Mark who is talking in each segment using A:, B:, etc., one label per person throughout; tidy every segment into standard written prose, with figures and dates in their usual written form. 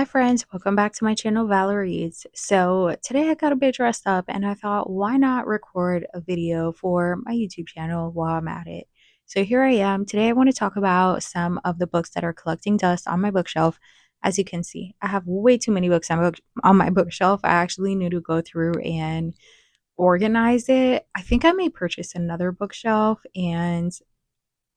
A: Hi friends, welcome back to my channel valereaads. So today I got a bit dressed up and I thought why not record a video for my YouTube channel while I'm at it. So here I am. Today I want to talk about some of the books that are collecting dust on my bookshelf. As you can see, I have way too many books on my bookshelf. I actually need to go through and organize it. I think I may purchase another bookshelf, and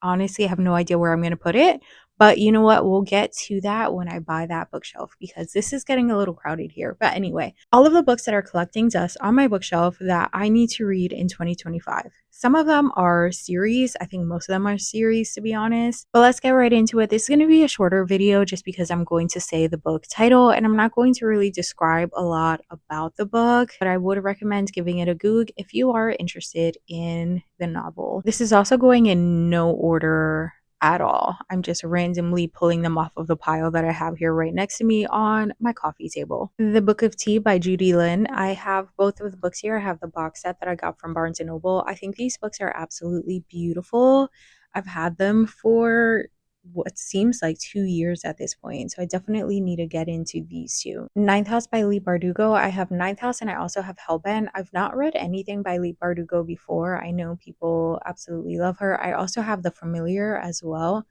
A: honestly, I have no idea where I'm going to put it. But you know what? We'll get to that when I buy that bookshelf because this is getting a little crowded here. But anyway, all of the books that are collecting dust on my bookshelf that I need to read in 2025. Some of them are series. I think most of them are series, to be honest. But let's get right into it. This is going to be a shorter video just because I'm going to say the book title and I'm not going to really describe a lot about the book. But I would recommend giving it a Goog if you are interested in the novel. This is also going in no order at all. I'm just randomly pulling them off of the pile that I have here right next to me on my coffee table. The Book of Tea by Judy Lynn. I have both of the books here. I have the box set that I got from Barnes & Noble. I think these books are absolutely beautiful. I've had them for what seems like 2 years at this point, so I definitely need to get into these two. Ninth House by Leigh Bardugo. I have Ninth House and I also have Hellbent. I've not read anything by Leigh Bardugo before. I know people absolutely love her. I also have The Familiar as well.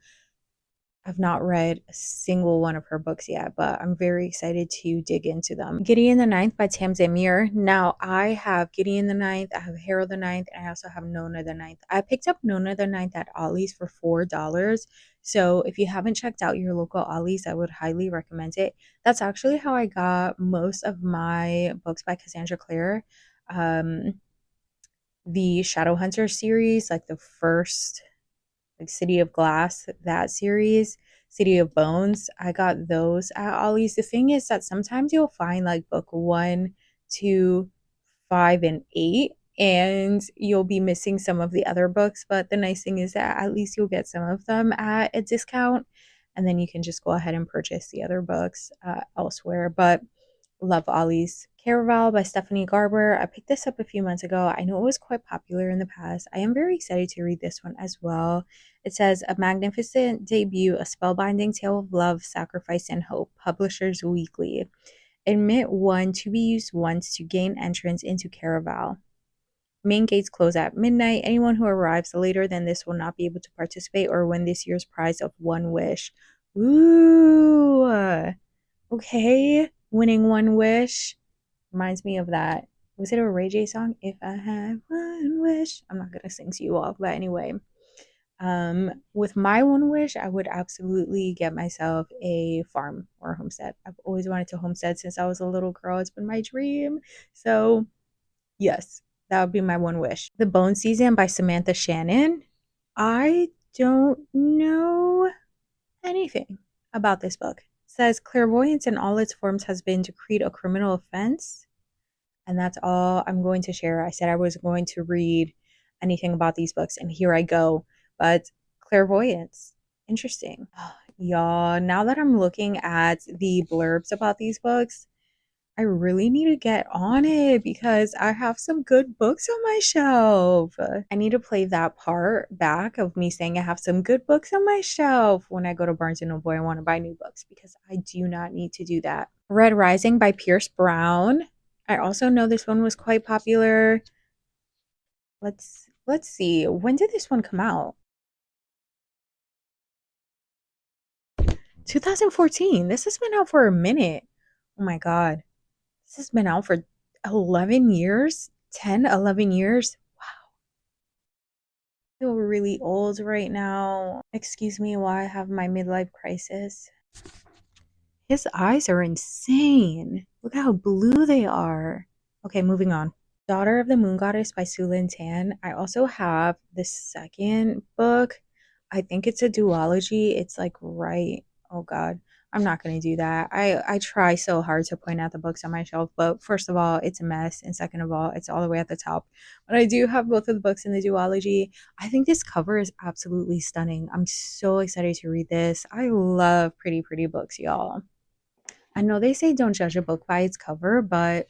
A: I've not read a single one of her books yet, but I'm very excited to dig into them. Gideon the Ninth by Tam Zamir. Now, I have Gideon the Ninth, I have Harold the Ninth, and I also have Nona the Ninth. I picked up Nona the Ninth at Ollie's for $4. So if you haven't checked out your local Ollie's, I would highly recommend it. That's actually how I got most of my books by Cassandra Clare. The Shadowhunter series, like the first, like City of Glass, that series, City of Bones. I got those at Ollie's. The thing is that sometimes you'll find like book 1, 2, 5, and 8, and you'll be missing some of the other books. But the nice thing is that at least you'll get some of them at a discount, and then you can just go ahead and purchase the other books elsewhere. But love Ollie's. Caraval by Stephanie Garber. I picked this up a few months ago. I know it was quite popular in the past. I am very excited to read this one as well. It says, a magnificent debut, a spellbinding tale of love, sacrifice, and hope. Publishers Weekly. Admit 1 to be used once to gain entrance into Caraval. Main gates close at midnight. Anyone who arrives later than this will not be able to participate or win this year's prize of one wish. Ooh. Okay. Winning one wish reminds me of that. Was it a Ray J song? If I had one wish. I'm not gonna sing to you all, but anyway. With my one wish, I would absolutely get myself a farm or a homestead. I've always wanted to homestead since I was a little girl. It's been my dream. So yes, that would be my one wish. The Bone Season by Samantha Shannon. I don't know anything about this book. It says clairvoyance in all its forms has been decreed a criminal offense. And that's all I'm going to share. I said I was going to read anything about these books, and here I go. But clairvoyance, interesting. Y'all, now that I'm looking at the blurbs about these books, I really need to get on it because I have some good books on my shelf. I need to play that part back of me saying I have some good books on my shelf when I go to Barnes & Noble and want to buy new books, because I do not need to do that. Red Rising by Pierce Brown. I also know this one was quite popular. Let's see. When did this one come out? 2014. This has been out for a minute. Oh my god. This has been out for 11 years? 10, 11 years? Wow. I feel really old right now. Excuse me while I have my midlife crisis. His eyes are insane. Look how blue they are. Okay, moving on. Daughter of the Moon Goddess by Su Lin Tan. I also have the second book. I think it's a duology. It's like right. Oh God. I'm not going to do that. I try so hard to point out the books on my shelf, but first of all, it's a mess. And second of all, it's all the way at the top. But I do have both of the books in the duology. I think this cover is absolutely stunning. I'm so excited to read this. I love pretty, pretty books, y'all. I know they say don't judge a book by its cover, but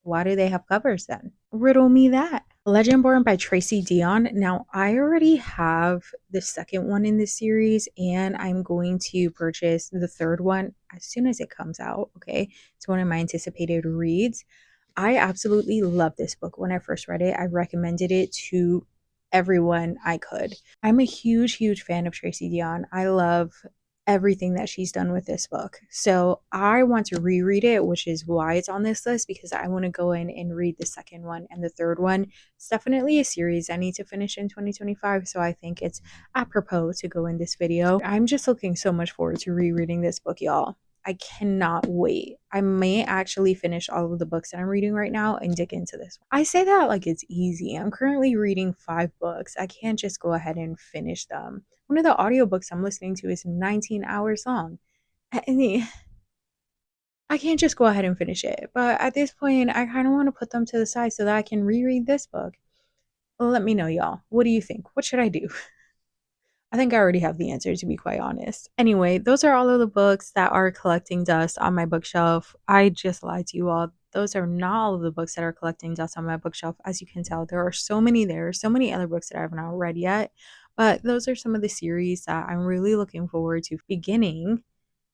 A: why do they have covers then? Riddle me that. Legendborn by Tracy Dion. Now, I already have the second one in this series, and I'm going to purchase the third one as soon as it comes out. Okay. It's one of my anticipated reads. I absolutely love this book. When I first read it, I recommended it to everyone I could. I'm a huge, huge fan of Tracy Dion. I love everything that she's done with this book. So I want to reread it, which is why it's on this list, because I want to go in and read the second one and the third one. It's definitely a series I need to finish in 2025. So I think it's apropos to go in this video. I'm just looking so much forward to rereading this book, y'all. I cannot wait. I may actually finish all of the books that I'm reading right now and dig into this one. I say that like it's easy. I'm currently reading 5 books. I can't just go ahead and finish them. One of the audiobooks I'm listening to is 19 hours long. I can't just go ahead and finish it. But at this point, I kind of want to put them to the side so that I can reread this book. Let me know, y'all. What do you think? What should I do? I think I already have the answer, to be quite honest. Anyway, those are all of the books that are collecting dust on my bookshelf. I just lied to you all. Those are not all of the books that are collecting dust on my bookshelf. As you can tell, there are so many there, so many other books that I have not read yet. But those are some of the series that I'm really looking forward to beginning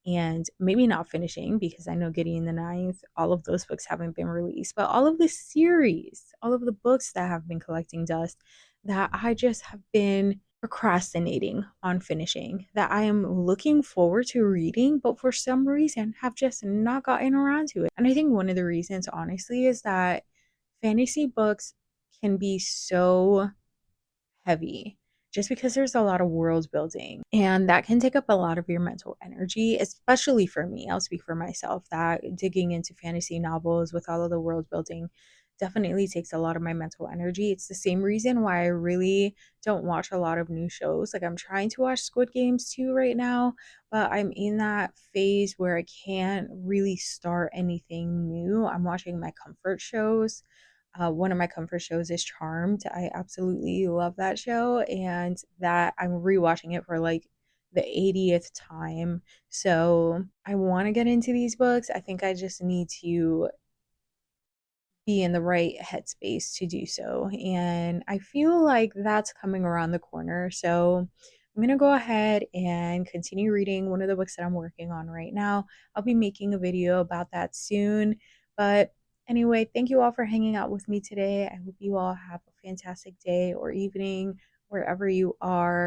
A: and maybe not finishing, because I know Gideon the Ninth, all of those books haven't been released, but all of the series, all of the books that have been collecting dust that I just have been procrastinating on finishing, that I am looking forward to reading, but for some reason have just not gotten around to it. And I think one of the reasons, honestly, is that fantasy books can be so heavy just because there's a lot of world building, and that can take up a lot of your mental energy, especially for me. I'll speak for myself that digging into fantasy novels with all of the world building definitely takes a lot of my mental energy. It's the same reason why I really don't watch a lot of new shows. Like, I'm trying to watch Squid Games 2 right now, but I'm in that phase where I can't really start anything new. I'm watching my comfort shows. One of my comfort shows is Charmed. I absolutely love that show, and that I'm rewatching it for like the 80th time. So I want to get into these books. I think I just need to be in the right headspace to do so. And I feel like that's coming around the corner. So I'm going to go ahead and continue reading one of the books that I'm working on right now. I'll be making a video about that soon. But anyway, thank you all for hanging out with me today. I hope you all have a fantastic day or evening wherever you are.